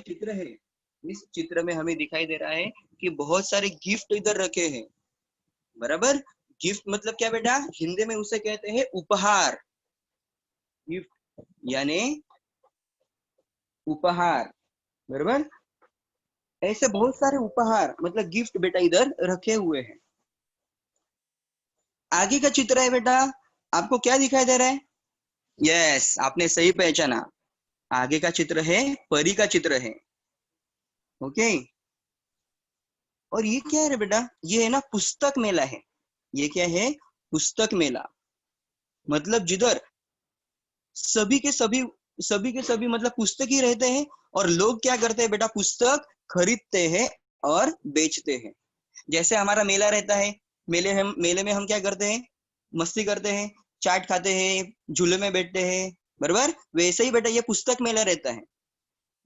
चित्र है, इस चित्र में हमें दिखाई दे रहा है कि बहुत सारे गिफ्ट इधर रखे हैं, बराबर। गिफ्ट मतलब क्या बेटा, हिंदी में उसे कहते हैं उपहार। गिफ्ट यानी उपहार, बराबर। ऐसे बहुत सारे उपहार मतलब गिफ्ट बेटा इधर रखे हुए हैं। आगे का चित्र है बेटा, आपको क्या दिखाई दे रहा है? यस, आपने सही पहचाना। आगे का चित्र है परी का चित्र है। ओके, और ये क्या है बेटा? ये है ना पुस्तक मेला है। ये क्या है? पुस्तक मेला। मतलब जिधर सभी के सभी मतलब पुस्तक ही रहते हैं, और लोग क्या करते हैं बेटा, पुस्तक खरीदते हैं और बेचते हैं। जैसे हमारा मेला रहता है, मेले में हम क्या करते हैं? मस्ती करते हैं, चाट खाते हैं, झूले में बैठते हैं, बराबर। वैसे ही बेटा ये पुस्तक मेला रहता है।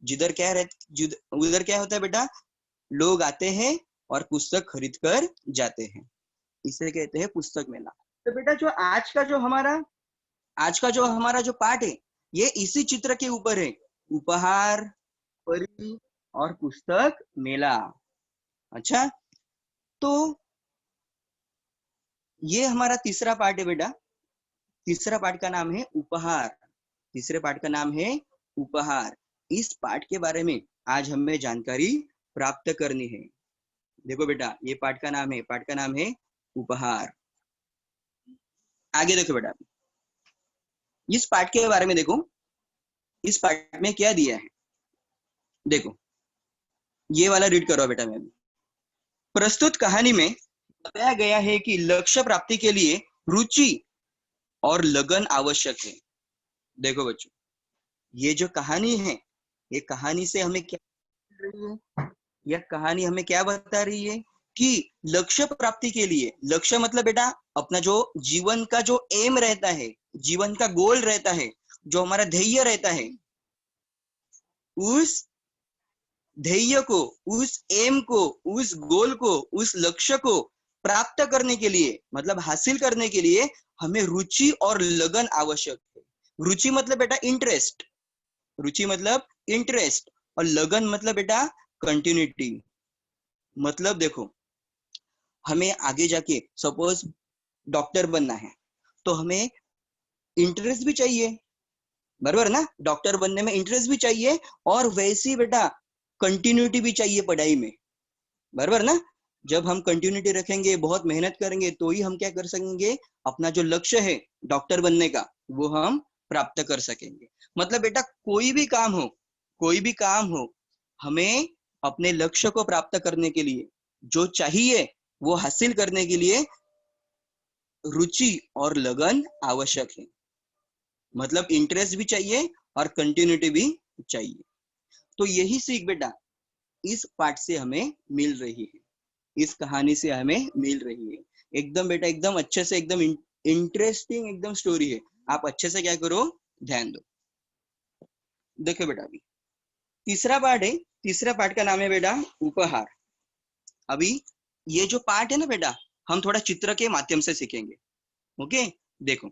उधर क्या होता है बेटा, लोग आते हैं और पुस्तक खरीद कर जाते हैं। इसे कहते हैं पुस्तक मेला। तो बेटा जो आज का जो हमारा जो पाठ है, ये इसी चित्र के ऊपर है। उपहार, परी और पुस्तक मेला। अच्छा, तो ये हमारा तीसरा पाठ है बेटा। तीसरा पाठ का नाम है उपहार। तीसरे पाठ का नाम है उपहार। इस पाठ के बारे में आज हमें जानकारी प्राप्त करनी है। देखो बेटा, ये पाठ का नाम है उपहार। आगे देखो बेटा, इस पाठ के बारे में देखो, इस पाठ में क्या दिया है। देखो, ये वाला रीड करो बेटा। मैं प्रस्तुत कहानी में बताया गया है कि लक्ष्य प्राप्ति के लिए रुचि और लगन आवश्यक है। देखो बच्चों, ये जो कहानी है, ये कहानी से हमें क्या बता रही है? यह कहानी हमें क्या बता रही है कि लक्ष्य प्राप्ति के लिए, लक्ष्य मतलब बेटा अपना जो जीवन का जो एम रहता है, जीवन का गोल रहता है, जो हमारा ध्येय रहता है, उस ध्येय को, उस एम को, उस गोल को, उस लक्ष्य को प्राप्त करने के लिए, मतलब हासिल करने के लिए हमें रुचि और लगन आवश्यक है। रुचि मतलब बेटा इंटरेस्ट, रुचि मतलब इंटरेस्ट, और लगन मतलब बेटा कंटिन्यूटी। मतलब देखो, हमें आगे जाके सपोज डॉक्टर बनना है, तो हमें इंटरेस्ट भी चाहिए, बराबर ना। डॉक्टर बनने में इंटरेस्ट भी चाहिए, और वैसी बेटा कंटिन्यूटी भी चाहिए पढ़ाई में, बराबर ना। जब हम कंटिन्यूटी रखेंगे, बहुत मेहनत करेंगे, तो ही हम क्या कर सकेंगे, अपना जो लक्ष्य है डॉक्टर बनने का, वो हम प्राप्त कर सकेंगे। मतलब बेटा कोई भी काम हो, कोई भी काम हो, हमें अपने लक्ष्य को प्राप्त करने के लिए, जो चाहिए वो हासिल करने के लिए रुचि और लगन आवश्यक है। मतलब इंटरेस्ट भी चाहिए और कंटिन्यूटी भी चाहिए। तो यही सीख बेटा इस पाठ से हमें मिल रही है, इस कहानी से हमें मिल रही है। एकदम बेटा, एकदम अच्छे से, एकदम इंटरेस्टिंग एकदम स्टोरी है। आप अच्छे से क्या करो, ध्यान दो। देखो बेटा, अभी तीसरा पार्ट है। तीसरा पार्ट का नाम है बेटा उपहार। अभी ये जो पार्ट है ना बेटा, हम थोड़ा चित्र के माध्यम से सीखेंगे। ओके, देखो,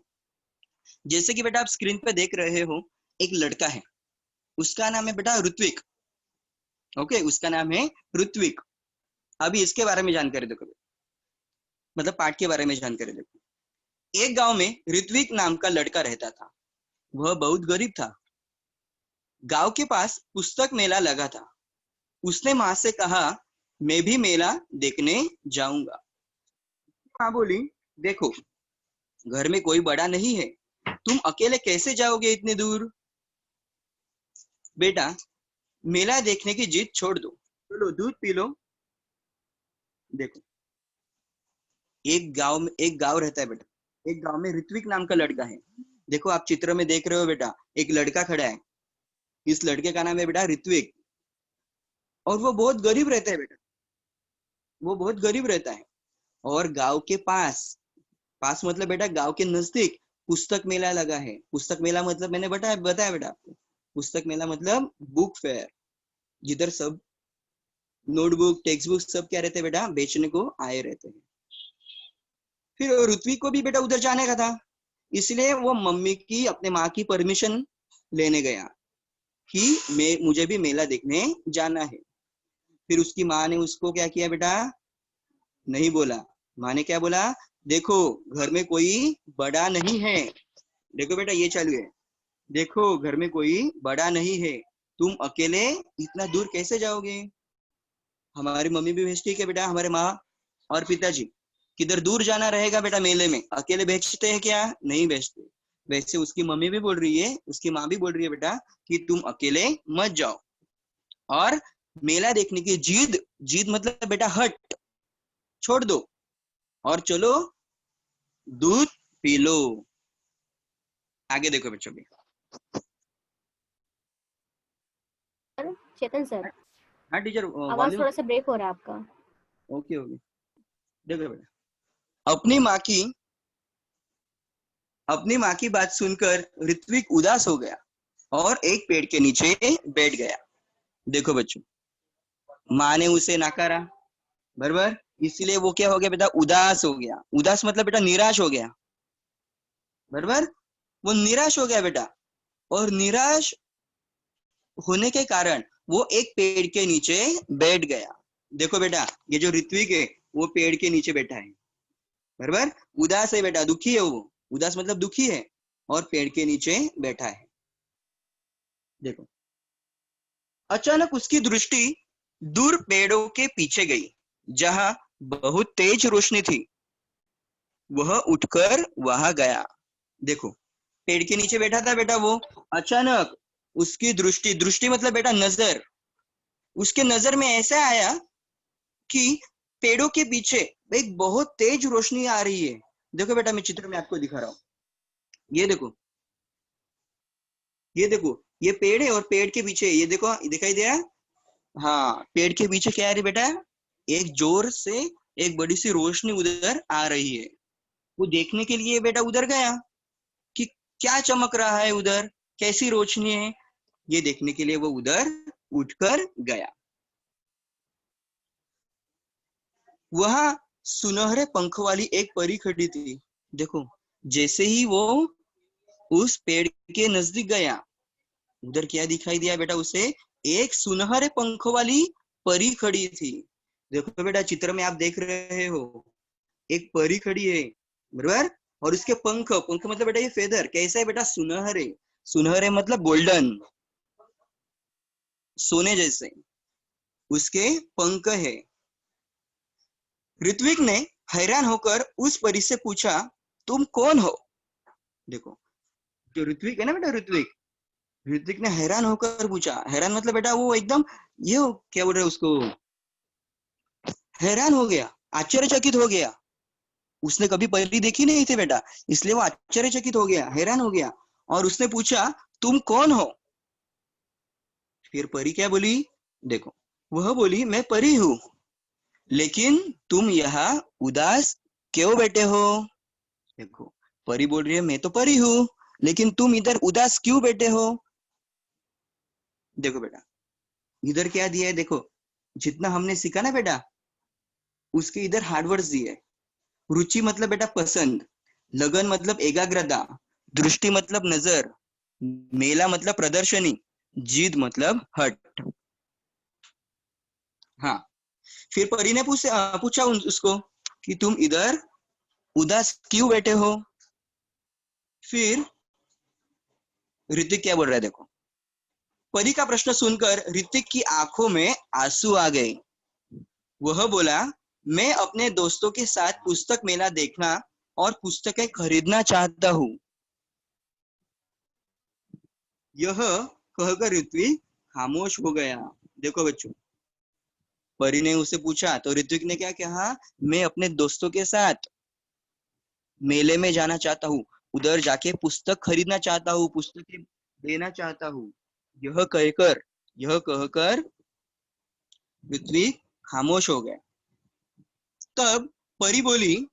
जैसे कि बेटा आप स्क्रीन पे देख रहे हो, एक लड़का है, उसका नाम है बेटा ऋत्विक। ओके, उसका नाम है ऋत्विक। अभी इसके बारे में जानकारी देखो, मतलब पाठ के बारे में जानकारी देखो। एक गांव में ऋत्विक नाम का लड़का रहता था। वह बहुत गरीब था। गांव के पास पुस्तक मेला लगा था। उसने माँ से कहा, मैं भी मेला देखने जाऊंगा। माँ बोली, देखो, घर में कोई बड़ा नहीं है, तुम अकेले कैसे जाओगे इतनी दूर? बेटा, मेला देखने की जिद छोड़ दो, चलो दूध पी लो। देखो, एक गांव रहता है बेटा। एक गांव में ऋत्विक नाम का लड़का है। देखो, आप चित्र में देख रहे हो बेटा, एक लड़का खड़ा है। इस लड़के का नाम है बेटा ऋत्विक, और वो बहुत गरीब रहता है बेटा। वो बहुत गरीब रहता है, और गांव के पास, पास मतलब बेटा गांव के नजदीक पुस्तक मेला लगा है। पुस्तक मेला मतलब मैंने बताया बेटा आपको। पुस्तक मेला मतलब बुक फेयर, जिधर सब नोटबुक, टेक्स्ट बुक सब क्या रहते हैं बेटा, बेचने को आए रहते हैं। फिर ऋत्विक को भी बेटा उधर जाने का था, इसलिए वो मम्मी की, अपने माँ की परमिशन लेने गया। कि मुझे भी मेला देखने जाना है। फिर उसकी माँ ने उसको क्या किया बेटा, नहीं बोला। माँ ने क्या बोला, देखो घर में कोई बड़ा नहीं है, देखो बेटा ये चालू है, देखो घर में कोई बड़ा नहीं है, तुम अकेले इतना दूर कैसे जाओगे। हमारी मम्मी भी भेजती है बेटा, हमारे माँ और पिताजी किधर दूर जाना रहेगा बेटा मेले में, अकेले भेजते हैं क्या, नहीं भेजते। वैसे उसकी मम्मी भी बोल रही है, उसकी माँ भी बोल रही है बेटा कि तुम अकेले मत जाओ, और मेला देखने की जिद, जिद मतलब बेटा हट, छोड़ दो और चलो दूध पी लो। आगे देखो बच्चों भी। चेतन सर, हाँ टीचर, आवाज वॉल्यूम। थोड़ा सा ब्रेक हो रहा है आपका। ओके ओके, देखो बेटा, अपनी माँ की बात सुनकर ऋत्विक उदास हो गया और एक पेड़ के नीचे बैठ गया। देखो बच्चों, माँ ने उसे नकारा, बराबर, इसलिए वो क्या हो गया बेटा, उदास हो गया। उदास मतलब बेटा निराश हो गया, बराबर, वो निराश हो गया बेटा। और निराश होने के कारण वो एक पेड़ के नीचे बैठ गया। देखो बेटा, ये जो ऋत्विक है वो पेड़ के नीचे बैठा है, बराबर, उदास है बेटा, दुखी है वो, उदास मतलब दुखी है, और पेड़ के नीचे बैठा है। देखो, अचानक उसकी दृष्टि दूर पेड़ों के पीछे गई, जहां बहुत तेज रोशनी थी। वह उठकर वहां गया। देखो, पेड़ के नीचे बैठा था बेटा वो, अचानक उसकी दृष्टि, दृष्टि मतलब बेटा नजर, उसके नजर में ऐसा आया कि पेड़ों के पीछे एक बहुत तेज रोशनी आ रही है। देखो बेटा, मैं चित्र में आपको दिखा रहा हूँ, ये देखो, ये देखो, ये पेड़ है और पेड़ के पीछे ये देखो, दिखाई दे रहा है। हाँ, पेड़ के पीछे क्या है रे बेटा, एक जोर से एक बड़ी सी रोशनी उधर आ रही है। वो देखने के लिए बेटा उधर गया कि क्या चमक रहा है उधर, कैसी रोशनी है, ये देखने के लिए वो उधर उठकर गया। वहां सुनहरे पंख वाली एक परी खड़ी थी। देखो, जैसे ही वो उस पेड़ के नजदीक गया, उधर क्या दिखाई दिया बेटा उसे, एक सुनहरे पंखों वाली परी खड़ी थी। देखो बेटा, चित्र में आप देख रहे हो, एक परी खड़ी है, बराबर, और उसके पंख, पंख मतलब बेटा ये फेदर कैसा है बेटा, सुनहरे, सुनहरे मतलब गोल्डन, सोने जैसे उसके पंख है। ऋत्विक ने हैरान होकर उस परी से पूछा, तुम कौन हो। देखो, जो ऋत्विक है ना बेटा, ऋत्विक, ऋत्विक ने हैरान होकर पूछा, हैरान मतलब बेटा वो एकदम, ये क्या बोल रहे उसको, हैरान हो गया, आश्चर्यचकित हो गया। उसने कभी परी देखी नहीं थी बेटा, इसलिए वो आश्चर्यचकित हो गया, हैरान हो गया, और उसने पूछा, तुम कौन हो। फिर परी क्या बोली, देखो, वह बोली, मैं परी हूं, लेकिन तुम यहाँ उदास क्यों बैठे हो। देखो, परी बोल रही है, मैं तो परी हूं, लेकिन तुम इधर उदास क्यों बैठे हो। देखो बेटा, इधर क्या दिया है, देखो, जितना हमने सीखा ना बेटा, उसके इधर हार्ड वर्ड्स दिए। रुचि मतलब बेटा पसंद, लगन मतलब एकाग्रता, दृष्टि मतलब नजर, मेला मतलब प्रदर्शनी, जिद मतलब हट। हाँ, फिर परी ने पूछा उसको कि तुम इधर उदास क्यों बैठे हो। फिर ऋतिक क्या बोल रहा है, देखो, परी का प्रश्न सुनकर ऋतिक की आंखों में आंसू आ गए। वह बोला, मैं अपने दोस्तों के साथ पुस्तक मेला देखना और पुस्तकें खरीदना चाहता हूँ। यह कहकर ऋत्विक खामोश हो गया। देखो बच्चों, परी ने उसे पूछा तो ऋत्विक ने क्या कहा, मैं अपने दोस्तों के साथ मेले में जाना चाहता हूँ, उधर जाके पुस्तक खरीदना चाहता हूँ, पुस्तकें लेना चाहता हूँ। यह कहकर ऋत्विक खामोश हो गया। तब परी बोली,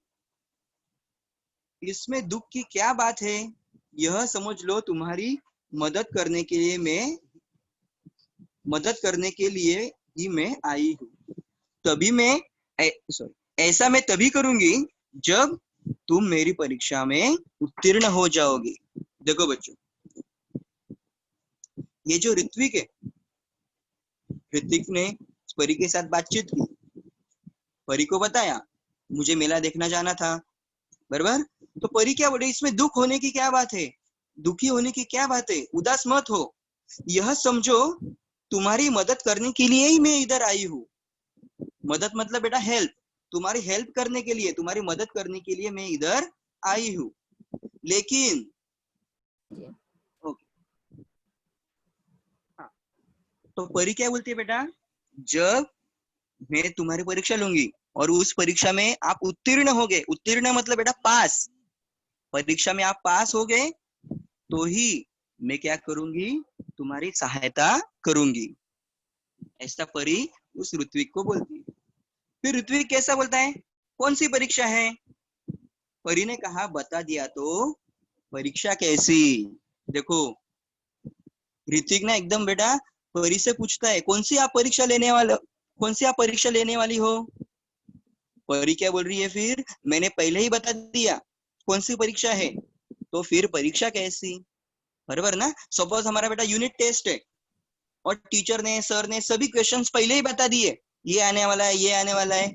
इसमें दुख की क्या बात है, यह समझ लो तुम्हारी मदद करने के लिए ही मैं आई हूँ। तभी मैं ऐसा मैं तभी करूंगी जब तुम मेरी परीक्षा में उत्तीर्ण हो जाओगे। देखो बच्चों, ये जो ऋत्विक है, ऋत्विक ने परी के साथ बातचीत की, परी को बताया मुझे मेला देखना जाना था, बराबर। तो परी क्या बोले, इसमें दुख होने की क्या बात है, दुखी होने की क्या बात है, उदास मत हो, यह समझो तुम्हारी मदद करने के लिए ही मैं इधर आई हूँ। मदद मतलब बेटा हेल्प, तुम्हारी हेल्प करने के लिए, तुम्हारी मदद करने के लिए मैं इधर आई हूँ। लेकिन ओके, हाँ, तो परी क्या बोलती है बेटा, जब मैं तुम्हारी परीक्षा लूंगी और उस परीक्षा में आप उत्तीर्ण हो गए, उत्तीर्ण मतलब बेटा पास, परीक्षा में आप पास हो गए तो ही मैं क्या करूंगी, तुम्हारी सहायता करूंगी। ऐसा परी उस ऋत्विक को बोलती है। फिर ऋत्विक कैसा बोलता है, कौन सी परीक्षा है, परी ने कहा बता दिया तो परीक्षा कैसी। देखो ऋत्विक ना एकदम बेटा परी से पूछता है कौन सी आप परीक्षा लेने वाले, कौन सी आप परीक्षा लेने वाली हो। परी क्या बोल रही है, फिर मैंने पहले ही बता दिया कौन सी परीक्षा है, तो फिर परीक्षा कैसी, बराबर ना। सपोज हमारा बेटा यूनिट टेस्ट है और टीचर ने सर ने सभी क्वेश्चंस पहले ही बता दिए, ये आने वाला है, ये आने वाला है,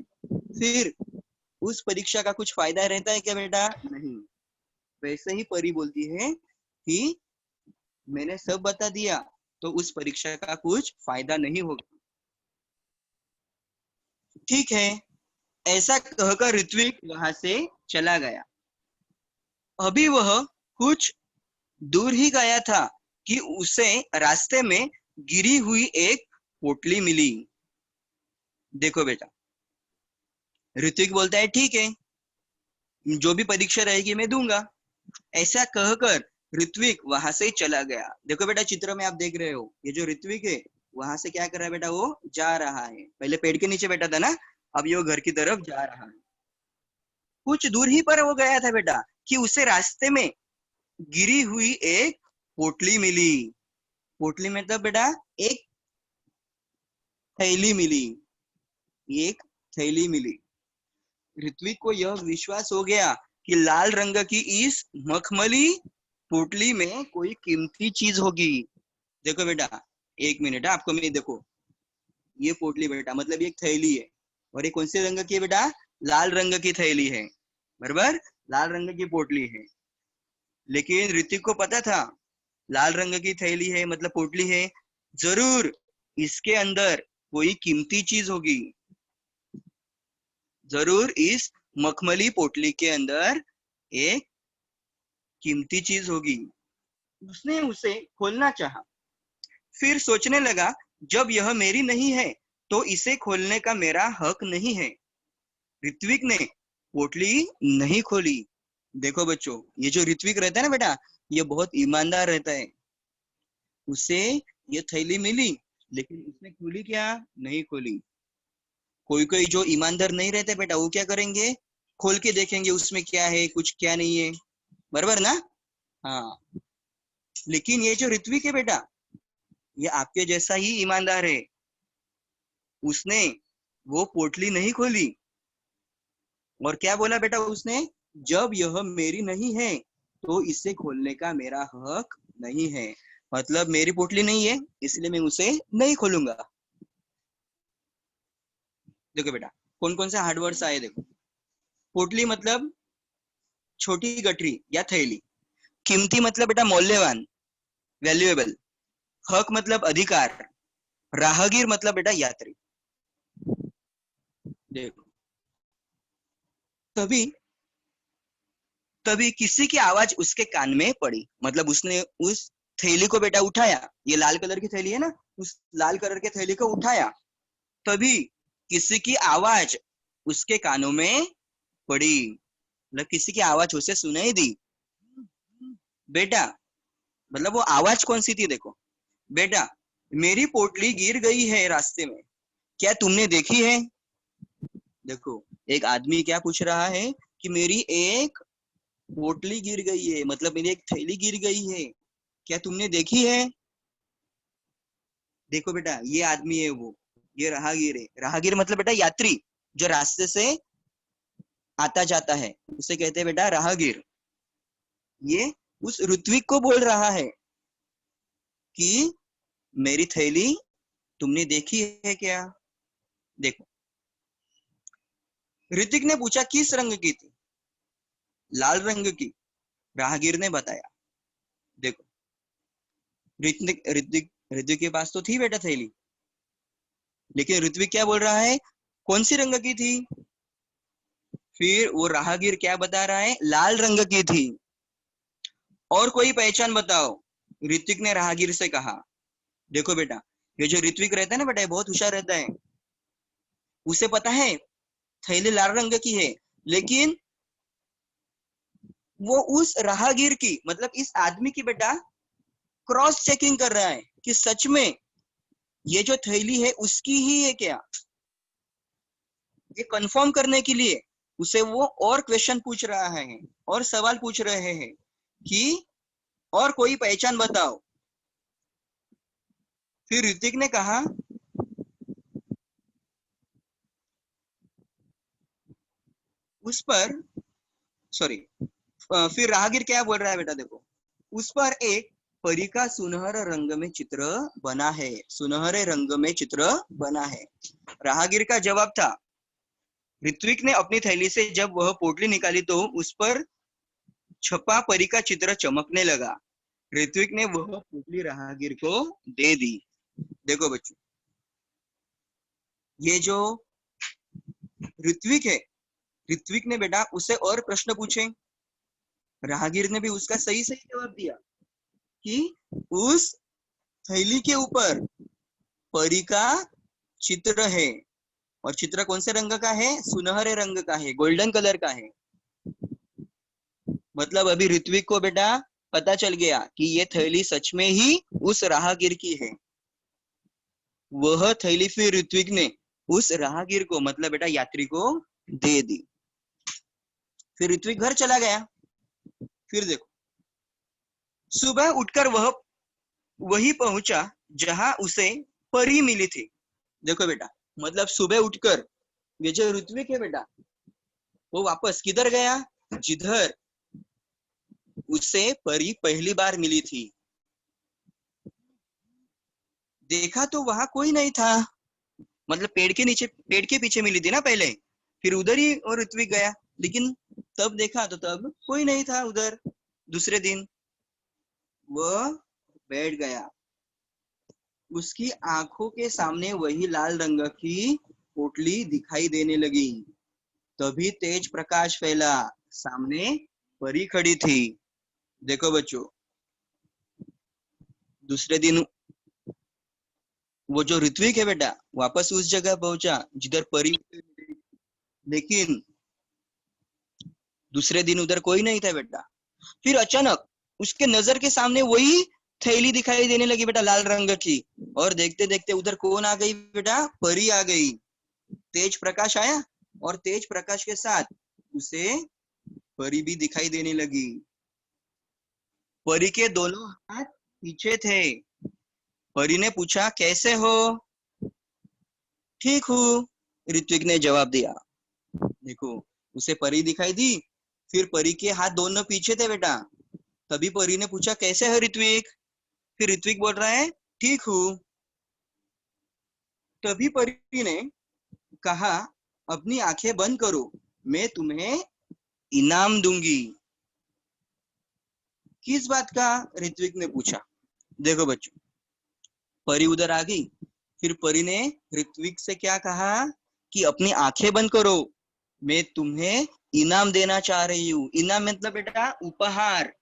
फिर उस परीक्षा का कुछ फायदा रहता है क्या बेटा, नहीं। वैसे ही परी बोलती है कि मैंने सब बता दिया तो उस परीक्षा का कुछ फायदा नहीं होगा। ठीक है, ऐसा कहकर ऋत्विक वहां से चला गया। अभी वह कुछ दूर ही गया था कि उसे रास्ते में गिरी हुई एक पोटली मिली। देखो बेटा, ऋत्विक बोलता है ठीक है, जो भी परीक्षा रहेगी मैं दूंगा। ऐसा कहकर ऋत्विक वहां से चला गया। देखो बेटा चित्र में आप देख रहे हो, ये जो ऋत्विक है वहां से क्या कर रहा है बेटा, वो जा रहा है। पहले पेड़ के नीचे बैठा था ना, अब ये वो घर की तरफ जा रहा है। कुछ दूर ही पर वो गया था बेटा कि उसे रास्ते में गिरी हुई एक पोटली मिली। पोटली मतलब बेटा एक थैली मिली, एक थैली मिली। ऋत्विक को यह विश्वास हो गया कि लाल रंग की इस मखमली पोटली में कोई कीमती चीज होगी। देखो बेटा, एक मिनट आपको मैं देखो, ये पोटली बेटा मतलब ये एक थैली है, और ये कौन से रंग की है बेटा, लाल रंग की थैली है, बराबर, लाल रंग की पोटली है। लेकिन ऋतिक को पता था लाल रंग की थैली है मतलब पोटली है, जरूर इसके अंदर कोई कीमती चीज होगी, जरूर इस मखमली पोटली के अंदर एक कीमती चीज होगी। उसने उसे खोलना चाहा, फिर सोचने लगा जब यह मेरी नहीं है तो इसे खोलने का मेरा हक नहीं है। ऋत्विक ने पोटली नहीं खोली। देखो बच्चों, ये जो ऋत्विक रहता है ना बेटा, ये बहुत ईमानदार रहता है। उसे ये थैली मिली लेकिन उसने खोली क्या, नहीं खोली। कोई कोई जो ईमानदार नहीं रहते बेटा, वो क्या करेंगे, खोल के देखेंगे उसमें क्या है कुछ क्या नहीं है, बराबर ना। हाँ, लेकिन ये जो ऋत्विक है बेटा, ये आपके जैसा ही ईमानदार है। उसने वो पोटली नहीं खोली और क्या बोला बेटा उसने, जब यह मेरी नहीं है तो इसे खोलने का मेरा हक नहीं है, मतलब मेरी पोटली नहीं है इसलिए मैं उसे नहीं खोलूंगा। देखो बेटा कौन कौन से हार्ड वर्ड्स आए, देखो पोटली मतलब छोटी गठरी या थैली, कीमती मतलब बेटा मौल्यवान, वैल्यूएबल, हक मतलब अधिकार, राहगीर मतलब बेटा यात्री। देखो तभी तभी किसी की आवाज उसके कान में पड़ी, मतलब उसने उस थैली को बेटा उठाया, ये लाल कलर की थैली है ना, उस लाल कलर के थैली को उठाया, तभी किसी की आवाज उसके कानों में पड़ी, मतलब किसी की आवाज उसे सुनाई दी। बेटा मतलब वो आवाज कौन सी थी, देखो बेटा, मेरी पोटली गिर गई है रास्ते में, क्या तुमने देखी है। देखो एक आदमी क्या पूछ रहा है कि मेरी एक पोटली गिर गई है, मतलब मेरी एक थैली गिर गई है, क्या तुमने देखी है। देखो बेटा ये आदमी है वो, ये राहगीर है। राहगीर मतलब बेटा यात्री, जो रास्ते से आता जाता है उसे कहते हैं बेटा राहगीर। ये उस ऋत्विक को बोल रहा है कि मेरी थैली तुमने देखी है क्या? देखो, ऋतिक ने पूछा किस रंग की थी? लाल रंग की। राहगीर ने बताया। देखो, ऋतिक ऋतिक ऋतिक के पास तो थी बेटा थैली, लेकिन ऋत्विक क्या बोल रहा है? कौन सी रंग की थी? फिर वो राहगीर क्या बता रहा है? लाल रंग की थी। और कोई पहचान बताओ, ऋतिक ने राहगीर से कहा। देखो बेटा, ये जो ऋत्विक रहता है ना बेटा, ये बहुत होशियार रहता है। उसे पता है थैली लाल रंग की है, लेकिन वो उस राहगीर की, मतलब इस आदमी की बेटा, क्रॉस चेकिंग कर रहा है कि सच में ये जो थैली है उसकी ही है क्या। ये कंफर्म करने के लिए उसे वो और क्वेश्चन पूछ रहा है, और सवाल पूछ रहे हैं कि और कोई पहचान बताओ। फिर ऋतिक ने कहा, उस पर, सॉरी, फिर राहगीर क्या बोल रहा है बेटा? देखो, उस पर एक परी का सुनहरे रंग में चित्र बना है। सुनहरे रंग में चित्र बना है। राहगीर का जवाब था। ऋत्विक ने अपनी थैली से जब वह पोटली निकाली तो उस पर छपा परी का चित्र चमकने लगा। ऋत्विक ने वह पोटली राहगीर को दे दी। देखो बच्चों, ये जो ऋत्विक है, ऋत्विक ने बेटा उसे और प्रश्न पूछे। राहगीर ने भी उसका सही सही जवाब दिया कि उस थैली के ऊपर परी का चित्र है। और चित्र कौन से रंग का है? सुनहरे रंग का है, गोल्डन कलर का है। मतलब अभी ऋत्विक को बेटा पता चल गया कि ये थैली सच में ही उस राहगीर की है। वह थैली फिर ऋत्विक ने उस राहगीर को, मतलब बेटा यात्री को, दे दी। फिर ऋत्विक घर चला गया। फिर देखो, सुबह उठकर वह वही पहुंचा जहां उसे परी मिली थी। देखो बेटा, मतलब सुबह उठकर ये जो ऋत्विक है बेटा, वो वापस किधर गया? जिधर उसे परी पहली बार मिली थी। देखा तो वहां कोई नहीं था। मतलब पेड़ के नीचे, पेड़ के पीछे मिली थी ना पहले, फिर उधर ही और ऋत्विक गया। लेकिन तब देखा तो तब कोई नहीं था उधर। दूसरे दिन वह बैठ गया। उसकी आंखों के सामने वही लाल रंग की पोटली दिखाई देने लगी। तभी तेज प्रकाश फैला। सामने परी खड़ी थी। देखो बच्चों, दूसरे दिन वो जो ऋत्विक है बेटा वापस उस जगह पहुंचा जिधर परी, लेकिन दूसरे दिन उधर कोई नहीं था बेटा। फिर अचानक उसके नजर के सामने वही थैली दिखाई देने लगी बेटा, लाल रंग की। और देखते देखते उधर कौन आ गई बेटा? परी आ गई। तेज प्रकाश आया, और तेज प्रकाश के साथ उसे परी भी दिखाई देने लगी। परी के दोनों हाथ पीछे थे। परी ने पूछा, कैसे हो? ठीक हूँ, ऋत्विक ने जवाब दिया। देखो, उसे परी दिखाई दी, फिर परी के हाथ दोनों पीछे थे बेटा। तभी परी ने पूछा, कैसे है ऋत्विक? फिर ऋत्विक बोल रहा है, ठीक हूँ। तभी परी ने कहा, अपनी आंखें बंद करो, मैं तुम्हें इनाम दूंगी। किस बात का? ऋत्विक ने पूछा। देखो बच्चों, परी उधर आ गई। फिर परी ने ऋत्विक से क्या कहा कि अपनी आंखें बंद करो, मैं तुम्हें इनाम देना चाह रही हूँ। इनाम मतलब बेटा उपहार,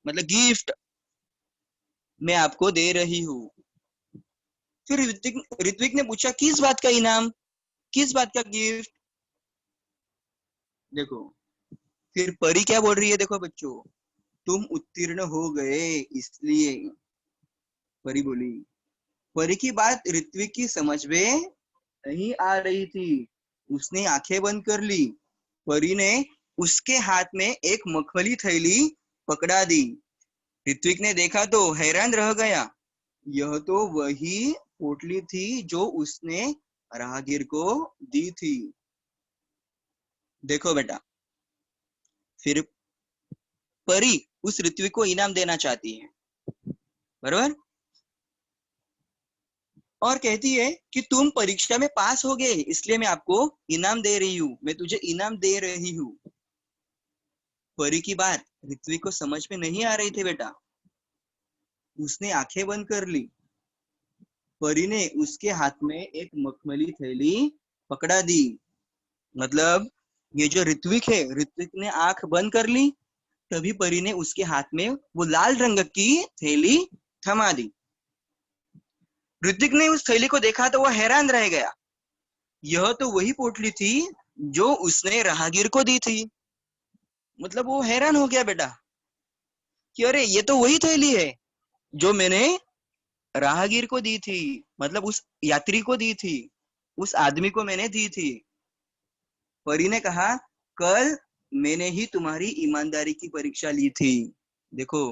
मतलब गिफ्ट मैं आपको दे रही हूँ। फिर ऋत्विक ने पूछा, किस बात का इनाम, किस बात का गिफ्ट? देखो, फिर परी क्या बोल रही है? देखो बच्चों, तुम उत्तीर्ण हो गए इसलिए। परी बोली। परी की बात ऋत्विक की समझ में नहीं आ रही थी। उसने आंखें बंद कर ली। परी ने उसके हाथ में एक मखमली थैली पकड़ा दी। ऋत्विक ने देखा तो हैरान रह गया। यह तो वही पोटली थी जो उसने राहगीर को दी थी। देखो बेटा, फिर परी उस ऋत्विक को इनाम देना चाहती है, बरोबर? और कहती है कि तुम परीक्षा में पास हो गए, इसलिए मैं आपको इनाम दे रही हूँ, मैं तुझे इनाम दे रही हूँ। परी की बात ऋत्विक को समझ में नहीं आ रही थी बेटा। उसने आंखें बंद कर ली। परी ने उसके हाथ में एक मखमली थैली पकड़ा दी। मतलब ये जो ऋत्विक है, ऋत्विक ने आंख बंद कर ली, तभी परी ने उसके हाथ में वो लाल रंग की थैली थमा दी। ऋत्विक ने उस थैली को देखा तो वह हैरान रह गया। यह तो वही पोटली थी जो उसने राहगीर को दी थी। मतलब वो हैरान हो गया बेटा कि अरे ये तो वही थैली है जो मैंने राहगीर को दी थी, मतलब उस यात्री को दी थी, उस आदमी को मैंने दी थी। परी ने कहा, कल मैंने ही तुम्हारी ईमानदारी की परीक्षा ली थी। देखो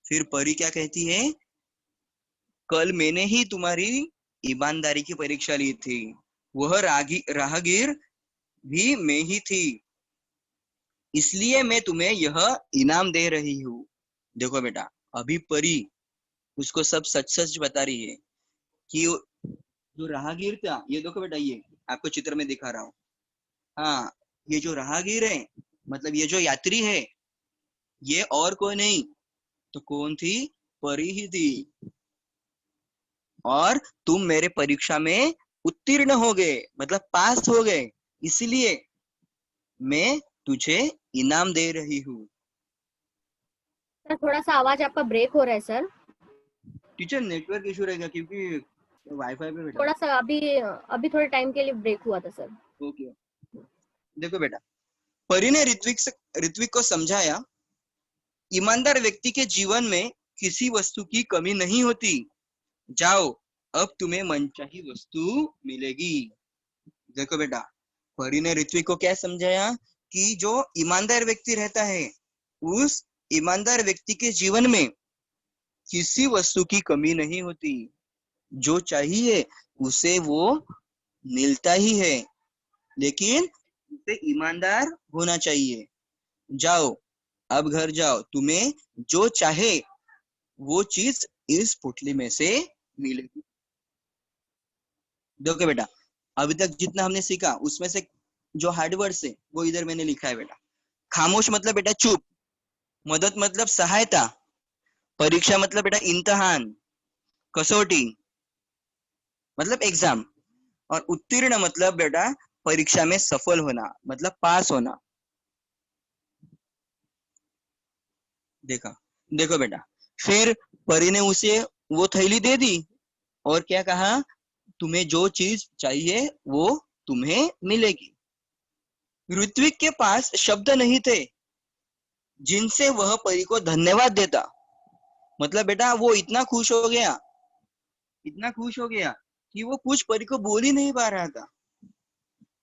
फिर परी क्या कहती है, कल मैंने ही तुम्हारी ईमानदारी की परीक्षा ली थी, वह राहगीर भी मैं ही थी, इसलिए मैं तुम्हें यह इनाम दे रही हूँ। देखो बेटा, अभी परी उसको सब सच सच बता रही है कि जो राहगीर था, ये देखो बेटा, ये आपको चित्र में दिखा रहा हूँ। हाँ, ये जो राहगीर है, मतलब ये जो यात्री है, ये और कोई नहीं तो कौन थी, परी ही थी। और तुम मेरे परीक्षा में उत्तीर्ण हो गए, मतलब पास हो गए, इसलिए मैं तुझे इनाम दे रही हूँ। सर थोड़ा सा आवाज आपका ब्रेक हो रहा है सर। टीचर नेटवर्क इशू रहेगा क्योंकि वाईफाई पे बेटा। थोड़ा सा अभी अभी थोड़े टाइम के लिए ब्रेक हुआ था सर। ओके, देखो बेटा, परी ने ऋत्विक को समझाया, ईमानदार व्यक्ति के जीवन में किसी वस्तु की कमी नहीं होती। जाओ, अब तुम्हें मनचाही वस्तु मिलेगी। देखो बेटा, परी ने ऋत्विक को क्या समझाया कि जो ईमानदार व्यक्ति रहता है, उस ईमानदार व्यक्ति के जीवन में किसी वस्तु की कमी नहीं होती। जो चाहिए उसे वो मिलता ही है, लेकिन उसे ईमानदार होना चाहिए। जाओ, अब घर जाओ, तुम्हें जो चाहे वो चीज इस पुतली में से मिलेगी। देखो बेटा, अभी तक जितना हमने सीखा उसमें से जो हार्ड वर्ड्स है वो इधर मैंने लिखा है बेटा। खामोश मतलब बेटा चुप, मदद मतलब सहायता, परीक्षा मतलब बेटा इम्तिहान, कसौटी मतलब एग्जाम, और उत्तीर्ण मतलब बेटा परीक्षा में सफल होना, मतलब पास होना। देखा, देखो बेटा, फिर परी ने उसे वो थैली दे दी और क्या कहा, तुम्हें जो चीज चाहिए वो तुम्हें मिलेगी। ऋत्विक के पास शब्द नहीं थे जिनसे वह परी को धन्यवाद देता। मतलब बेटा वो इतना खुश हो गया, इतना खुश हो गया कि वो कुछ परी को बोल ही नहीं पा रहा था।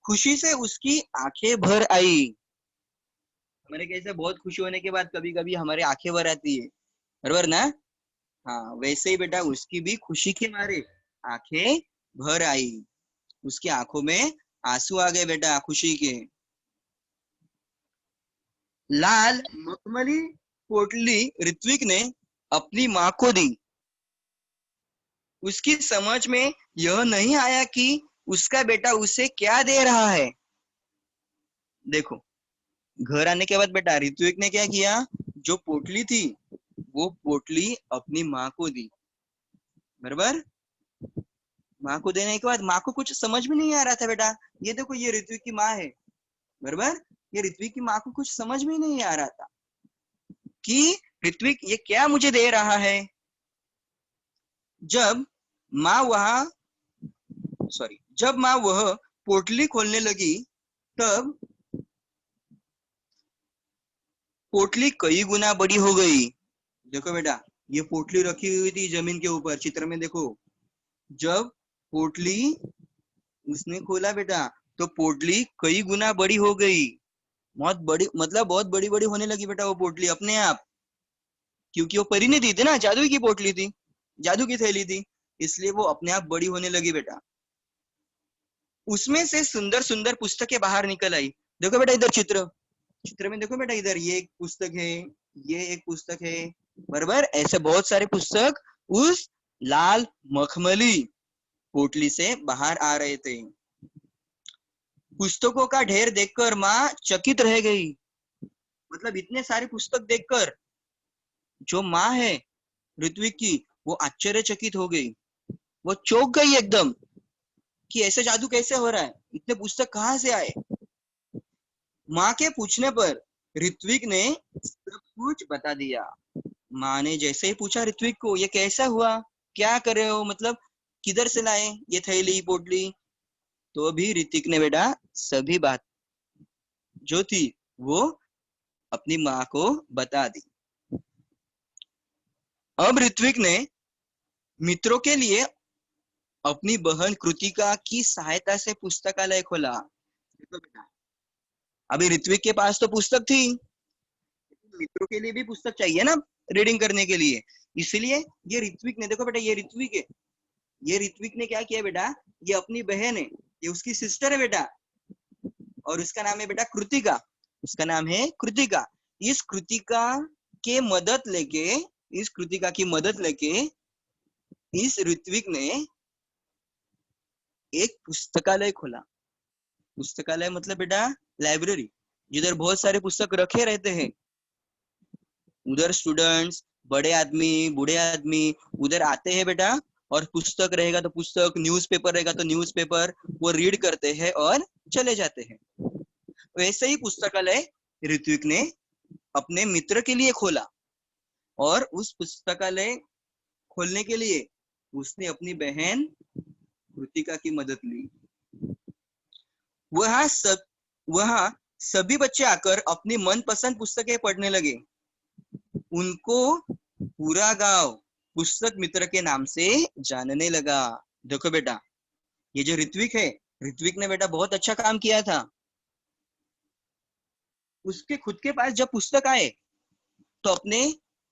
खुशी से उसकी आंखें भर आई। हमारे कैसे बहुत खुशी होने के बाद कभी कभी हमारे आंखें भर आती है, बराबर ना। हाँ, वैसे ही बेटा उसकी भी खुशी के मारे आंखें भर आई। उसकी आंखों में आंसू आ गए बेटा खुशी के। लाल मखमली पोटली ऋत्विक ने अपनी माँ को दी। उसकी समझ में यह नहीं आया कि उसका बेटा उसे क्या दे रहा है। देखो, घर आने के बाद बेटा ऋत्विक ने क्या किया, जो पोटली थी वो पोटली अपनी माँ को दी, बराबर। माँ को देने के बाद माँ को कुछ समझ में नहीं आ रहा था बेटा। ये देखो, ये ऋत्विक की माँ है, बराबर। ये ऋत्विक की माँ को कुछ समझ में नहीं आ रहा था कि ऋत्विक ये क्या मुझे दे रहा है। जब माँ जब माँ वह पोटली खोलने लगी, तब पोटली कई गुना बड़ी हो गई। देखो बेटा, ये पोटली रखी हुई थी जमीन के ऊपर, चित्र में देखो। जब पोटली उसने खोला बेटा, तो पोटली कई गुना बड़ी हो गई। बहुत बड़ी, मतलब बहुत बड़ी बड़ी होने लगी बेटा वो पोटली अपने आप, क्योंकि वो परी ने दी थी ना, जादू की पोटली थी, जादू की थैली थी, इसलिए वो अपने आप बड़ी होने लगी बेटा। उसमें से सुंदर सुंदर पुस्तकें बाहर निकल आई। देखो बेटा इधर चित्र में देखो बेटा, इधर ये एक पुस्तक है, ये एक पुस्तक है, बराबर। ऐसे बहुत सारे पुस्तक उस लाल मखमली पोटली से बाहर आ रहे थे। पुस्तकों का ढेर देखकर माँ चकित रह गई। मतलब इतने सारे पुस्तक देखकर जो माँ है ऋत्विक की, वो आश्चर्यचकित हो गई। वो चौंक गई एकदम कि ऐसे जादू कैसे हो रहा है, इतने पुस्तक कहाँ से आए। माँ के पूछने पर ऋत्विक ने सब कुछ बता दिया। माँ ने जैसे ही पूछा ऋत्विक को, ये कैसा हुआ, क्या कर रहे हो, मतलब किधर से लाए ये थैली पोटली, तो भी ऋत्विक ने बेटा सभी बात जो थी वो अपनी माँ को बता दी। अब ऋत्विक ने मित्रों के लिए अपनी बहन कृतिका की सहायता से पुस्तकालय खोला। देखो बेटा, अभी ऋत्विक के पास तो पुस्तक थी, मित्रों के लिए भी पुस्तक चाहिए ना रीडिंग करने के लिए, इसलिए ये ऋत्विक ने, देखो बेटा ये ऋत्विक है, ये ऋत्विक ने क्या किया बेटा, ये अपनी बहन है, ये उसकी सिस्टर है बेटा, और उसका नाम है बेटा कृतिका, उसका नाम है कृतिका। इस कृतिका के मदद लेके, इस कृतिका की मदद लेके इस ऋत्विक ने एक पुस्तकालय खोला। पुस्तकालय मतलब बेटा लाइब्रेरी, जिधर बहुत सारे पुस्तक रखे रहते हैं। उधर स्टूडेंट्स, बड़े आदमी, बूढ़े आदमी उधर आते हैं बेटा, और पुस्तक रहेगा तो पुस्तक, न्यूज़पेपर रहेगा तो न्यूज़पेपर, वो रीड करते हैं और चले जाते हैं। वैसे ही पुस्तकालय ऋत्विक ने अपने मित्र के लिए खोला, और उस पुस्तकालय खोलने के लिए उसने अपनी बहन कृतिका की मदद ली। वहां सभी बच्चे आकर अपनी मनपसंद पुस्तकें पढ़ने लगे। उनको पूरा गांव पुस्तक मित्र के नाम से जानने लगा। देखो बेटा, ये जो ऋत्विक है, ऋत्विक ने बेटा बहुत अच्छा काम किया था। उसके खुद के पास जब पुस्तक आए तो अपने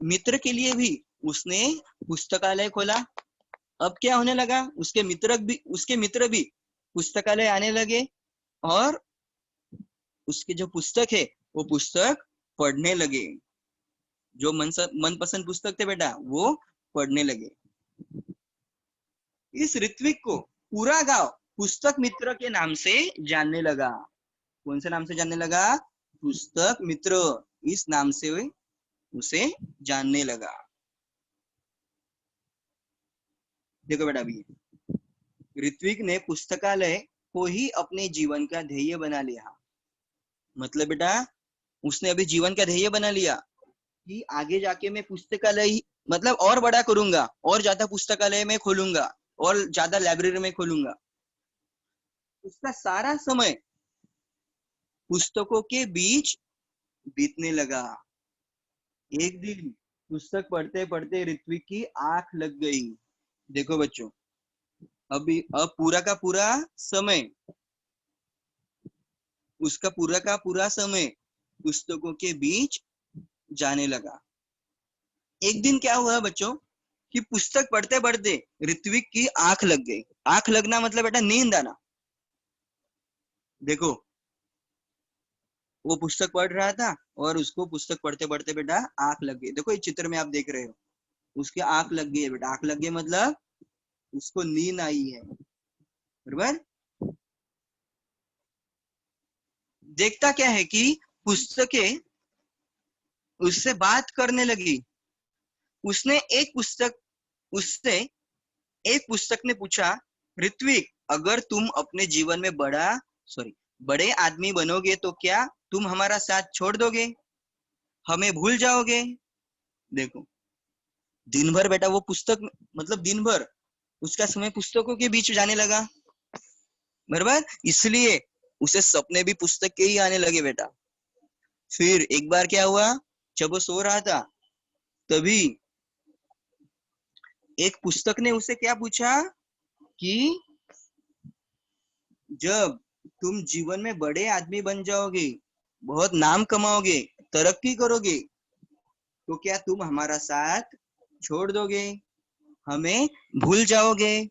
मित्र के लिए भी उसने पुस्तकालय खोला। अब क्या होने लगा, उसके मित्र भी पुस्तकालय आने लगे, और उसके जो पुस्तक है वो पुस्तक पढ़ने लगे। जो मनपसंद पुस्तक थे बेटा वो पढ़ने लगे। इस ऋत्विक को पूरा गांव पुस्तक मित्र के नाम से जानने लगा। कौन से नाम से जानने लगा, पुस्तक मित्र, इस नाम से उसे जानने लगा। देखो बेटा, अभी ऋत्विक ने पुस्तकालय को ही अपने जीवन का ध्येय बना लिया। मतलब बेटा उसने अभी जीवन का ध्येय बना लिया कि आगे जाके मैं पुस्तकालय मतलब और बड़ा करूंगा, और ज्यादा पुस्तकालय में खोलूंगा, और ज्यादा लाइब्रेरी में खोलूंगा। उसका सारा समय पुस्तकों के बीच बीतने लगा। एक दिन पुस्तक पढ़ते पढ़ते ऋत्विक की आंख लग गई। देखो बच्चों, अब पूरा का पूरा समय, उसका पूरा का पूरा समय पुस्तकों के बीच जाने लगा। एक दिन क्या हुआ बच्चों कि पुस्तक पढ़ते पढ़ते ऋत्विक की आंख लग गई। आंख लगना मतलब बेटा नींद आना। देखो वो पुस्तक पढ़ रहा था, और उसको पुस्तक पढ़ते पढ़ते बेटा आंख लग गई। देखो इस चित्र में आप देख रहे हो, उसकी आंख लग गई है बेटा। आंख लग गई मतलब उसको नींद आई है, बराबर। देखता क्या है कि पुस्तकें उससे बात करने लगी। उसने उससे एक पुस्तक ने पूछा, ऋत्विक अगर तुम अपने जीवन में बड़े आदमी बनोगे तो क्या तुम हमारा साथ छोड़ दोगे, हमें भूल जाओगे। देखो दिन भर बेटा वो पुस्तक, मतलब दिन भर उसका समय पुस्तकों के बीच जाने लगा, बराबर। इसलिए उसे सपने भी पुस्तक के ही आने लगे बेटा। फिर एक बार क्या हुआ, जब वो सो रहा था तभी एक पुस्तक ने उसे क्या पूछा कि जब तुम जीवन में बड़े आदमी बन जाओगे, बहुत नाम कमाओगे, तरक्की करोगे, तो क्या तुम हमारा साथ छोड़ दोगे, हमें भूल जाओगे।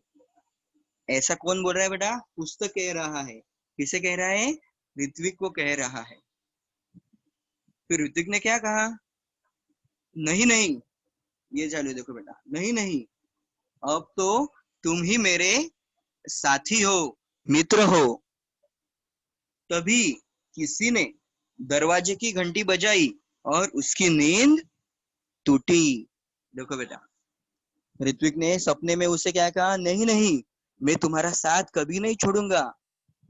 ऐसा कौन बोल रहा है बेटा, पुस्तक कह रहा है। किसे कह रहा है, ऋत्विक को कह रहा है। फिर ऋत्विक ने क्या कहा, नहीं नहीं, ये चालू देखो बेटा, नहीं नहीं, अब तो तुम ही मेरे साथी हो, मित्र हो। तभी किसी ने दरवाजे की घंटी बजाई और उसकी नींद टूटी। देखो बेटा, ऋत्विक ने सपने में उसे क्या कहा, नहीं नहीं, मैं तुम्हारा साथ कभी नहीं छोड़ूंगा।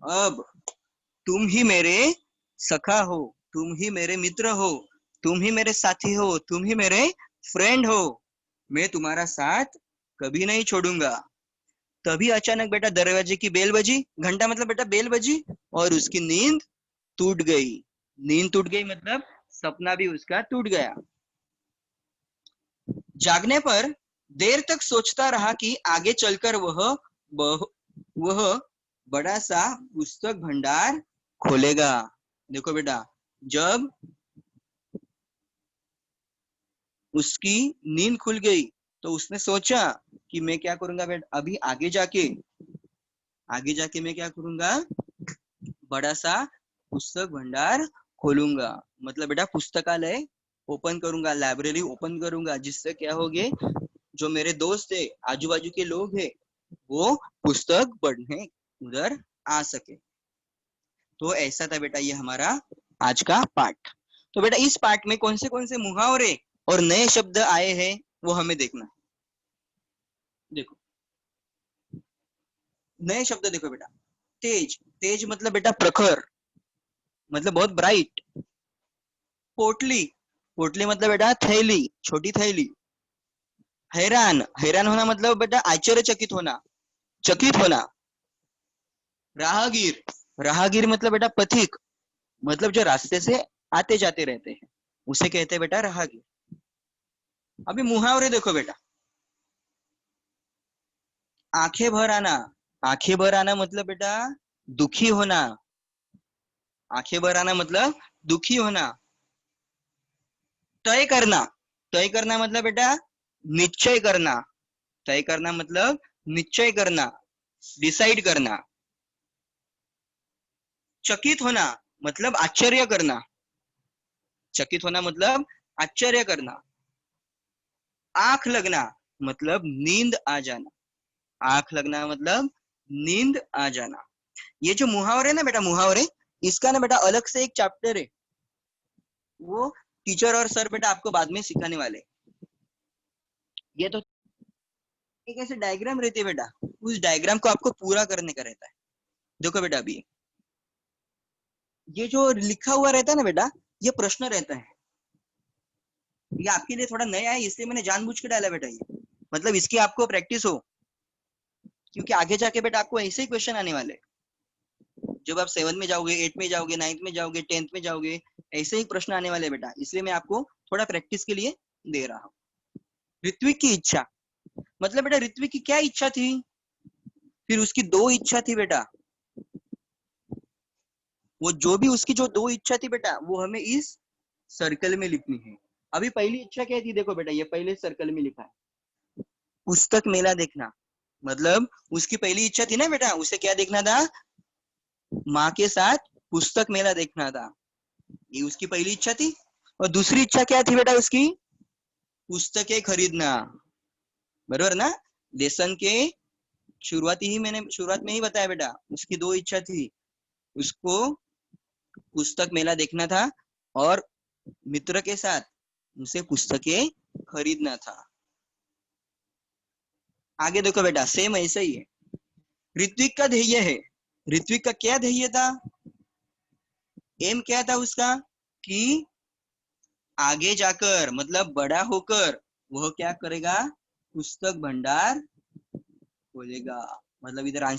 अब तुम ही मेरे सखा हो, तुम ही मेरे मित्र हो, तुम ही मेरे साथी हो, तुम ही मेरे फ्रेंड हो, मैं तुम्हारा साथ कभी नहीं छोड़ूंगा। तभी अचानक बेटा दरवाजे की बेल बजी, घंटा मतलब बेटा बेल बजी, और उसकी नींद टूट गई। नींद टूट गई मतलब सपना भी उसका टूट गया। जागने पर देर तक सोचता रहा कि आगे चलकर वह बड़ा सा पुस्तक भंडार खोलेगा। देखो बेटा, जब उसकी नींद खुल गई तो उसने सोचा कि मैं क्या करूंगा बेटा, अभी आगे जाके मैं क्या करूंगा, बड़ा सा पुस्तक भंडार खोलूंगा। मतलब बेटा पुस्तकालय ओपन करूंगा, लाइब्रेरी ओपन करूंगा, जिससे क्या होगे, जो मेरे दोस्त है, आजू बाजू के लोग हैं, वो पुस्तक पढ़ने उधर आ सके। तो ऐसा था बेटा ये हमारा आज का पाठ। तो बेटा इस पाठ में कौन से मुहावरे और नए शब्द आए हैं वो हमें देखना है। देखो नए शब्द देखो बेटा, तेज, तेज मतलब बेटा प्रखर, मतलब बहुत ब्राइट। पोटली, पोटली मतलब बेटा थैली, छोटी थैली। हैरान, हैरान होना मतलब बेटा आश्चर्यचकित होना, चकित होना। राहगीर, राहगीर मतलब बेटा पथिक, मतलब जो रास्ते से आते जाते रहते हैं उसे कहते हैं बेटा राहगीर। अभी मुहावरे देखो बेटा, आंखें भर आना, आंखें भर आना मतलब बेटा दुखी होना, आंखें भर आना मतलब दुखी होना। तय करना, तय करना मतलब बेटा निश्चय करना, तय करना मतलब निश्चय करना, डिसाइड करना। चकित होना मतलब आश्चर्य करना, चकित होना मतलब आश्चर्य करना। आंख लगना मतलब नींद आ जाना, आंख लगना मतलब नींद आ जाना। ये जो मुहावरे ना बेटा, मुहावरे, इसका ना बेटा अलग से एक चैप्टर है, वो टीचर और सर बेटा आपको बाद में सिखाने वाले। ये तो एक ऐसे डायग्राम रहती है बेटा, उस डायग्राम को आपको पूरा करने का रहता है। देखो बेटा अभी ये जो लिखा हुआ रहता है ना बेटा, ये प्रश्न रहता है। ये आपके लिए थोड़ा नया है इसलिए मैंने जानबूझ के डाला बेटा ये, मतलब इसकी आपको प्रैक्टिस हो, क्योंकि आगे जाके बेटा आपको ऐसे ही क्वेश्चन आने वाले। जब आप 7 में जाओगे, 8 में जाओगे, 9th में जाओगे, 10th में जाओगे, ऐसे ही प्रश्न आने वाले बेटा, इसलिए मैं आपको थोड़ा प्रैक्टिस के लिए दे रहा हूँ। ऋत्विक की इच्छा, मतलब बेटा ऋत्विक की क्या इच्छा थी, फिर उसकी दो इच्छा थी बेटा, वो जो भी उसकी जो दो इच्छा थी बेटा वो हमें इस सर्कल में लिखनी है। अभी पहली इच्छा क्या थी, देखो बेटा ये पहले सर्कल में लिखा है, पुस्तक मेला देखना। मतलब उसकी पहली इच्छा थी ना बेटा, उसे क्या देखना था, माँ के साथ पुस्तक मेला देखना था, ये उसकी पहली इच्छा थी। और दूसरी इच्छा क्या थी बेटा उसकी, पुस्तकें खरीदना, बराबर ना। लेसन के शुरुआत में ही बताया बेटा, उसकी दो इच्छा थी, उसको पुस्तक मेला देखना था और मित्र के साथ उसे पुस्तकें खरीदना था। आगे देखो बेटा सेम ऐसा ही है। ऋत्विक का ध्येय है, ऋत्विक का क्या ध्येय था, एम क्या था उसका, कि आगे जाकर मतलब बड़ा होकर वह क्या करेगा, पुस्तक भंडार खोलेगा। मतलब इधर आंसर